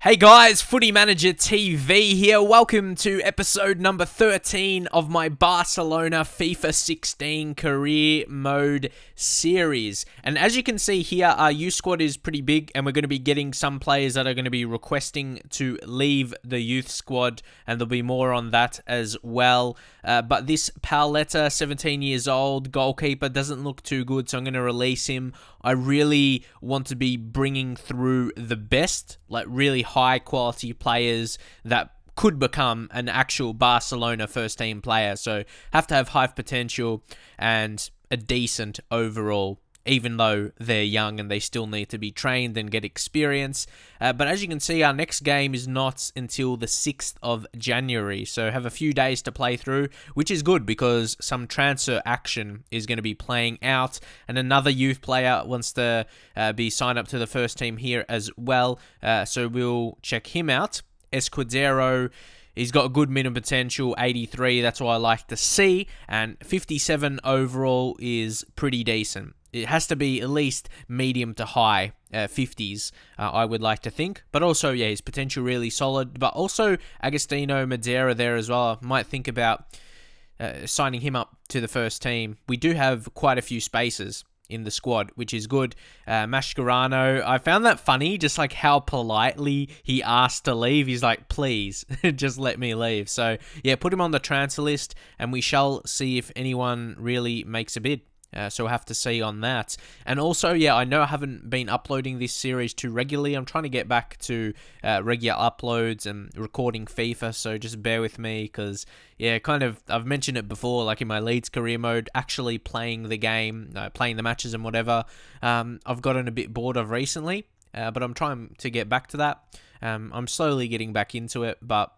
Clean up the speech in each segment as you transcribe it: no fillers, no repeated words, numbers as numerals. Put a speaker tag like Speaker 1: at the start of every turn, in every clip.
Speaker 1: Hey guys, Footy Manager TV here. Welcome to episode number 13 of my Barcelona FIFA 16 career mode series. And as you can see here, our youth squad is pretty big and we're going to be getting some players that are going to be requesting to leave the youth squad, and there'll be more on that as well. But this Paoletta, 17 years old, goalkeeper, doesn't look too good, so I'm going to release him. I really want to be bringing through the best, like really high quality players that could become an actual Barcelona first team player. So have to have high potential and a decent overall, even though they're young and they still need to be trained and get experience. But as you can see, our next game is not until the 6th of January. So have a few days to play through, which is good because some transfer action is going to be playing out. And another youth player wants to be signed up to the first team here as well. So we'll check him out. Escudero. He's got a good minimum potential, 83. That's what I like to see. And 57 overall is pretty decent. It has to be at least medium to high 50s, I would like to think. But also, yeah, his potential really solid. But also, Agostino Madeira there as well. I might think about signing him up to the first team. We do have quite a few spaces in the squad, which is good. Mascherano, I found that funny, just like how politely he asked to leave. He's like, please, just let me leave. So, yeah, put him on the transfer list, and we shall see if anyone really makes a bid. So we'll have to see on that. And also, yeah, I know I haven't been uploading this series too regularly. I'm trying to get back to regular uploads and recording FIFA, so just bear with me because, yeah, I've mentioned it before, like in my Leeds career mode, actually playing the game, playing the matches and whatever, I've gotten a bit bored of recently, but I'm trying to get back to that. I'm slowly getting back into it, but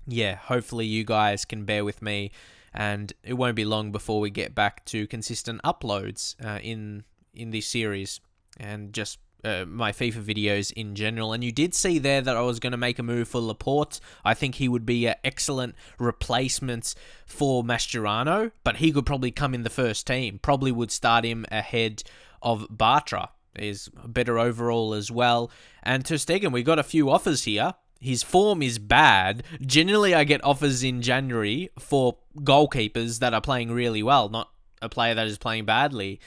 Speaker 1: yeah, hopefully you guys can bear with me. And it won't be long before we get back to consistent uploads in this series and just my FIFA videos in general. And you did see there that I was going to make a move for Laporte. I think he would be an excellent replacement for Mascherano, but he could probably come in the first team. Probably would start him ahead of Bartra. Is better overall as well. And Ter Stegen, we got a few offers here. His form is bad. Generally, I get offers in January for goalkeepers that are playing really well, not a player that is playing badly.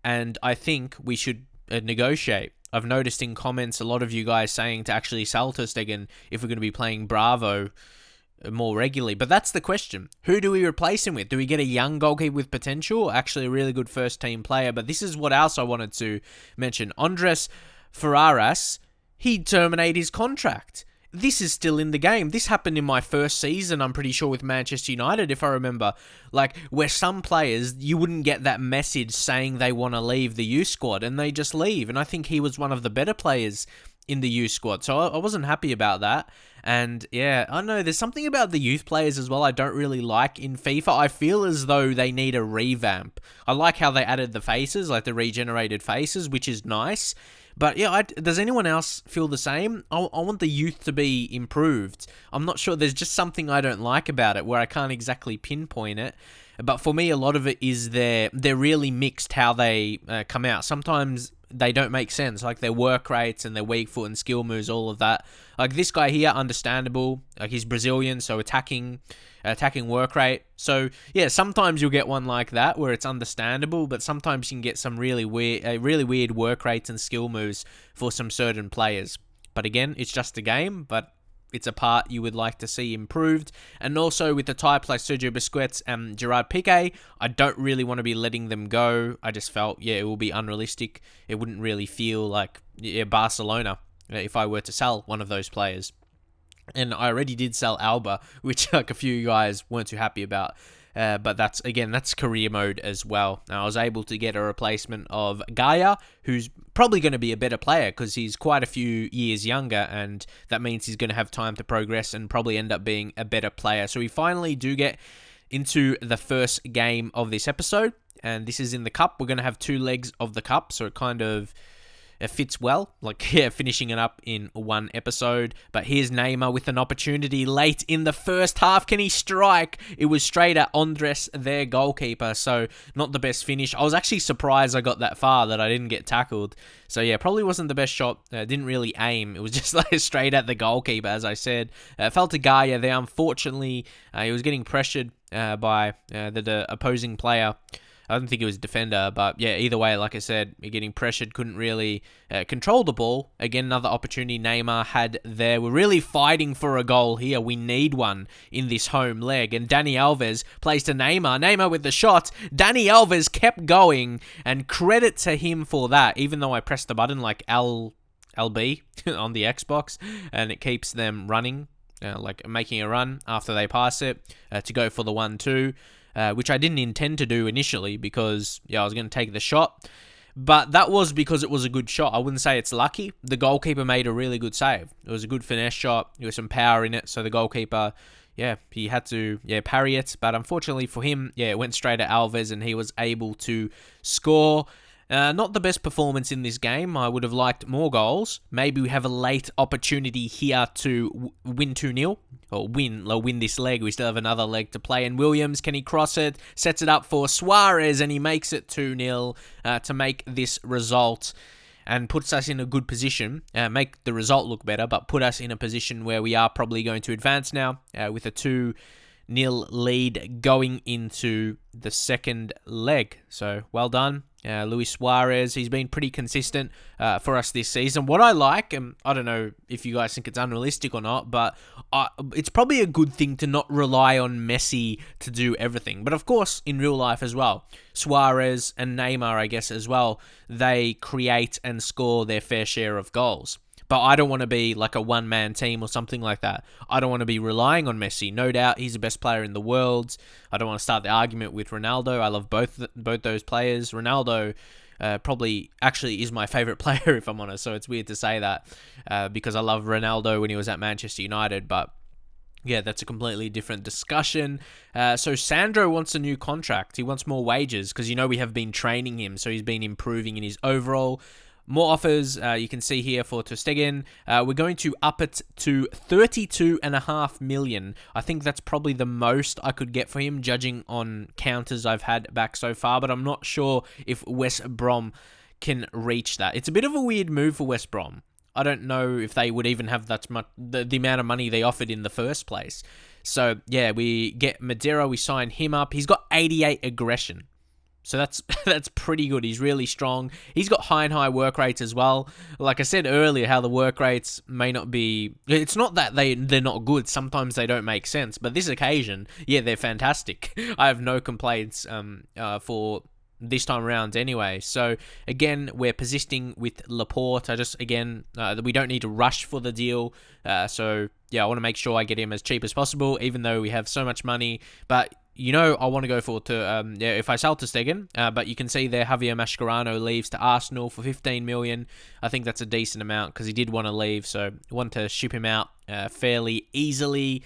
Speaker 1: And I think we should negotiate. I've noticed in comments a lot of you guys saying to actually sell Ter Stegen if we're going to be playing Bravo more regularly. But that's the question. Who do we replace him with? Do we get a young goalkeeper with potential? Actually, a really good first-team player. But this is what else I wanted to mention. Andres Ferraras, he terminated his contract. This is still in the game. This happened in my first season, I'm pretty sure, with Manchester United, if I remember. Like, where some players, you wouldn't get that message saying they want to leave the youth squad, and they just leave. And I think he was one of the better players in the youth squad. So I wasn't happy about that. And yeah, I know there's something about the youth players as well I don't really like in FIFA. I feel as though they need a revamp. I like how they added the faces, like the regenerated faces, which is nice. But yeah, does anyone else feel the same? I want the youth to be improved. I'm not sure. There's just something I don't like about it where I can't exactly pinpoint it. But for me, a lot of it is they're really mixed how they come out. Sometimes they don't make sense, like their work rates and their weak foot and skill moves, all of that. Like this guy here, understandable. Like he's Brazilian, so attacking work rate. So yeah, sometimes you'll get one like that where it's understandable, but sometimes you can get some really weird work rates and skill moves for some certain players. But again, it's just a game, but it's a part you would like to see improved. And also with the types like Sergio Busquets and Gerard Piqué, I don't really want to be letting them go. I just felt, yeah, it will be unrealistic. It wouldn't really feel like Barcelona if I were to sell one of those players. And I already did sell Alba, which like a few guys weren't too happy about. But that's career mode as well. Now, I was able to get a replacement of Gaia, who's probably going to be a better player because he's quite a few years younger, and that means he's going to have time to progress and probably end up being a better player. So we finally do get into the first game of this episode, and this is in the cup. We're going to have two legs of the cup, so it kind of it fits well, like, yeah, finishing it up in one episode. But here's Neymar with an opportunity late in the first half. Can he strike? It was straight at Andres, their goalkeeper, so not the best finish. I was actually surprised I got that far, that I didn't get tackled. So yeah, probably wasn't the best shot. Didn't really aim. It was just like straight at the goalkeeper, as I said. Fell to Gaia there. Unfortunately, he was getting pressured by the opposing player. I don't think it was a defender, but yeah, either way, like I said, you're getting pressured, couldn't really control the ball. Again, another opportunity Neymar had there. We're really fighting for a goal here. We need one in this home leg. And Dani Alves plays to Neymar. Neymar with the shot. Dani Alves kept going, and credit to him for that, even though I pressed the button like LB on the Xbox, and it keeps them running, like making a run after they pass it to go for the 1-2. Which I didn't intend to do initially because, yeah, I was going to take the shot. But that was because it was a good shot. I wouldn't say it's lucky. The goalkeeper made a really good save. It was a good finesse shot. There was some power in it. So the goalkeeper, yeah, he had to, parry it. But unfortunately for him, it went straight at Alves and he was able to score. Not the best performance in this game. I would have liked more goals. Maybe we have a late opportunity here to win 2-0. Or win this leg. We still have another leg to play. And Williams, can he cross it? Sets it up for Suarez, and he makes it 2-0 to make this result. And puts us in a good position. Make the result look better, but put us in a position where we are probably going to advance now with a 2-0 lead going into the second leg. So, well done. Luis Suarez, he's been pretty consistent for us this season. What I like, and I don't know if you guys think it's unrealistic or not, but it's probably a good thing to not rely on Messi to do everything. But of course, in real life as well, Suarez and Neymar, I guess, as well, they create and score their fair share of goals. But I don't want to be like a one-man team or something like that. I don't want to be relying on Messi. No doubt he's the best player in the world. I don't want to start the argument with Ronaldo. I love both those players. Ronaldo probably actually is my favorite player, if I'm honest. So it's weird to say that because I love Ronaldo when he was at Manchester United. But yeah, that's a completely different discussion. So Sandro wants a new contract. He wants more wages because, we have been training him. So he's been improving in his overall. More offers you can see here for Ter Stegen. We're going to up it to 32.5 million. I think that's probably the most I could get for him, judging on counters I've had back so far. But I'm not sure if West Brom can reach that. It's a bit of a weird move for West Brom. I don't know if they would even have that much the amount of money they offered in the first place. So yeah, we get Madeira. We sign him up. He's got 88 aggression. So that's pretty good. He's really strong. He's got high work rates as well. Like I said earlier, how the work rates may not be... It's not that they're not good. Sometimes they don't make sense. But this occasion, yeah, they're fantastic. I have no complaints for this time around anyway. So, again, we're positioning with Laporte. We don't need to rush for the deal. So, yeah, I want to make sure I get him as cheap as possible, even though we have so much money. But... I want to go for if I sell Ter Stegen, but you can see there Javier Mascherano leaves to Arsenal for 15 million. I think that's a decent amount because he did want to leave, so I want to ship him out fairly easily.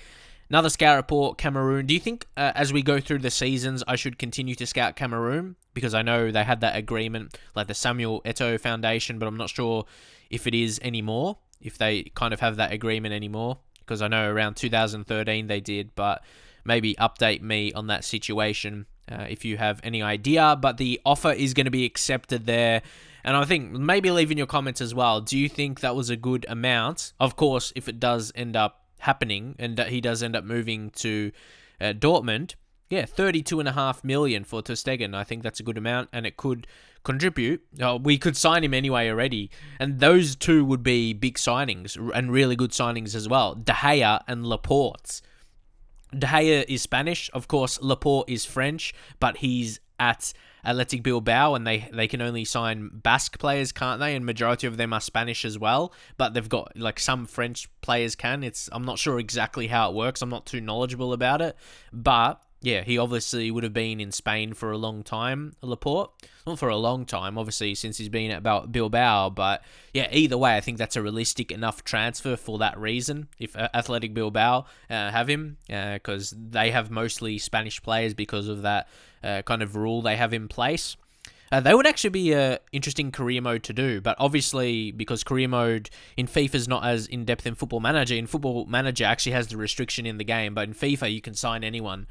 Speaker 1: Another scout report, Cameroon. Do you think as we go through the seasons, I should continue to scout Cameroon? Because I know they had that agreement, like the Samuel Eto'o Foundation, but I'm not sure if it is anymore, if they kind of have that agreement anymore. Because I know around 2013 they did, but... Maybe update me on that situation if you have any idea. But the offer is going to be accepted there. And I think maybe leave in your comments as well. Do you think that was a good amount? Of course, if it does end up happening and he does end up moving to Dortmund, 32.5 million for Ter Stegen. I think that's a good amount and it could contribute. We could sign him anyway already. And those two would be big signings and really good signings as well. De Gea and Laporte. De Gea is Spanish. Of course, Laporte is French, but he's at Athletic Bilbao, and they can only sign Basque players, can't they? And majority of them are Spanish as well, but they've got, like, some French players can. I'm not sure exactly how it works. I'm not too knowledgeable about it, but... Yeah, he obviously would have been in Spain for a long time, Laporte. Not for a long time, obviously, since he's been at Bilbao. But, yeah, either way, I think that's a realistic enough transfer for that reason, if Athletic Bilbao have him, because they have mostly Spanish players because of that kind of rule they have in place. They would actually be a interesting career mode to do, but obviously because career mode in FIFA is not as in-depth in Football Manager. In Football Manager actually has the restriction in the game, but in FIFA you can sign anyone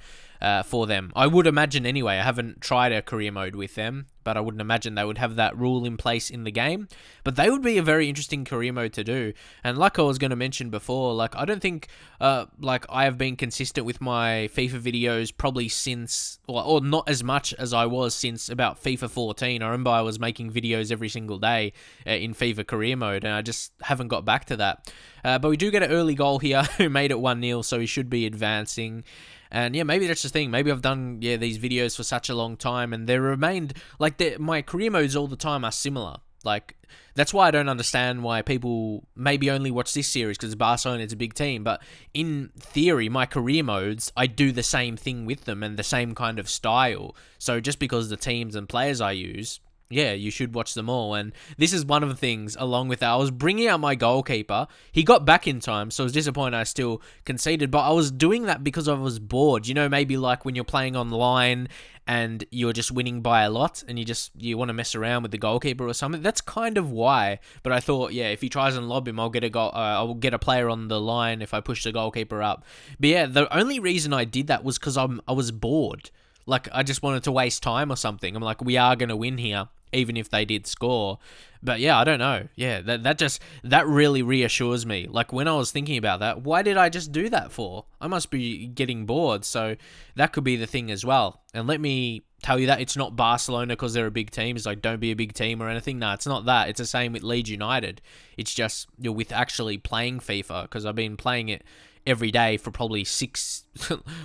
Speaker 1: for them. I would imagine anyway. I haven't tried a career mode with them, but I wouldn't imagine they would have that rule in place in the game. But they would be a very interesting career mode to do. And like I was going to mention before, like I don't think like I have been consistent with my FIFA videos probably since, or not as much as I was since about FIFA 14. I remember I was making videos every single day in FIFA career mode, and I just haven't got back to that. But we do get an early goal here who made it 1-0, so he should be advancing. And yeah, maybe that's the thing. Maybe I've done these videos for such a long time, and they remained like my career modes all the time are similar. Like that's why I don't understand why people maybe only watch this series because Barcelona is a big team. But in theory, my career modes, I do the same thing with them and the same kind of style. So just because the teams and players I use, yeah, you should watch them all. And this is one of the things, along with that, I was bringing out my goalkeeper. He got back in time, so I was disappointed I still conceded. But I was doing that because I was bored. You know, maybe like when you're playing online and you're just winning by a lot and you want to mess around with the goalkeeper or something. That's kind of why. But I thought, yeah, if he tries and lob him, I'll get a goal. I'll get a player on the line if I push the goalkeeper up. But yeah, the only reason I did that was because I was bored. Like, I just wanted to waste time or something. I'm like, we are going to win here, even if they did score. But yeah, I don't know. Yeah, that really reassures me. Like, when I was thinking about that, why did I just do that for? I must be getting bored. So that could be the thing as well. And let me tell you that it's not Barcelona because they're a big team. It's like, don't be a big team or anything. No, it's not that. It's the same with Leeds United. It's just, with actually playing FIFA, because I've been playing it every day for probably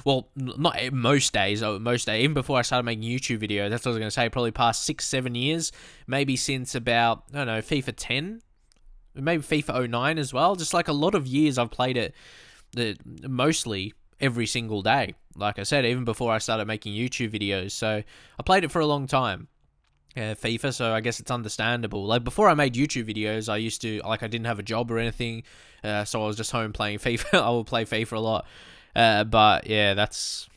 Speaker 1: well, not most days, even before I started making YouTube videos, that's what I was going to say, probably past 6-7 years, maybe since about, I don't know, FIFA 10, maybe FIFA 09 as well, just like a lot of years I've played it mostly every single day, like I said, even before I started making YouTube videos, so I played it for a long time. FIFA, so I guess it's understandable. Like, before I made YouTube videos, I used to, like, I didn't have a job or anything, so I was just home playing FIFA. I would play FIFA a lot, but yeah, that's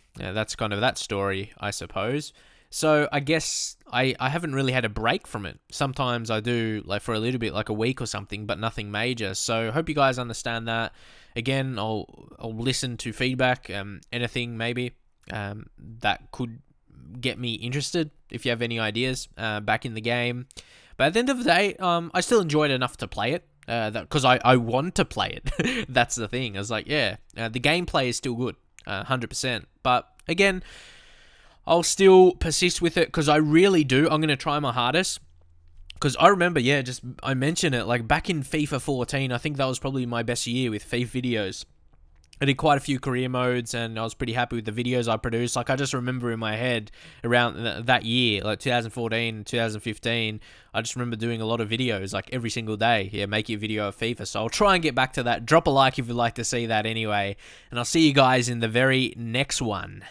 Speaker 1: kind of that story, I suppose. So I guess I haven't really had a break from it. Sometimes I do, like, for a little bit, like a week or something, but nothing major. So hope you guys understand that. Again, I'll listen to feedback, anything maybe that could get me interested if you have any ideas back in the game. But at the end of the day, I still enjoyed enough to play it because I want to play it. That's the thing. I was like, yeah, the gameplay is still good, 100%. But again, I'll still persist with it because I really do. I'm going to try my hardest. Because I remember, I mentioned it, like back in FIFA 14, I think that was probably my best year with FIFA videos. I did quite a few career modes, and I was pretty happy with the videos I produced. Like, I just remember in my head around that year, like 2014, 2015, I just remember doing a lot of videos, like every single day. Yeah, making a video of FIFA. So I'll try and get back to that. Drop a like if you'd like to see that anyway. And I'll see you guys in the very next one.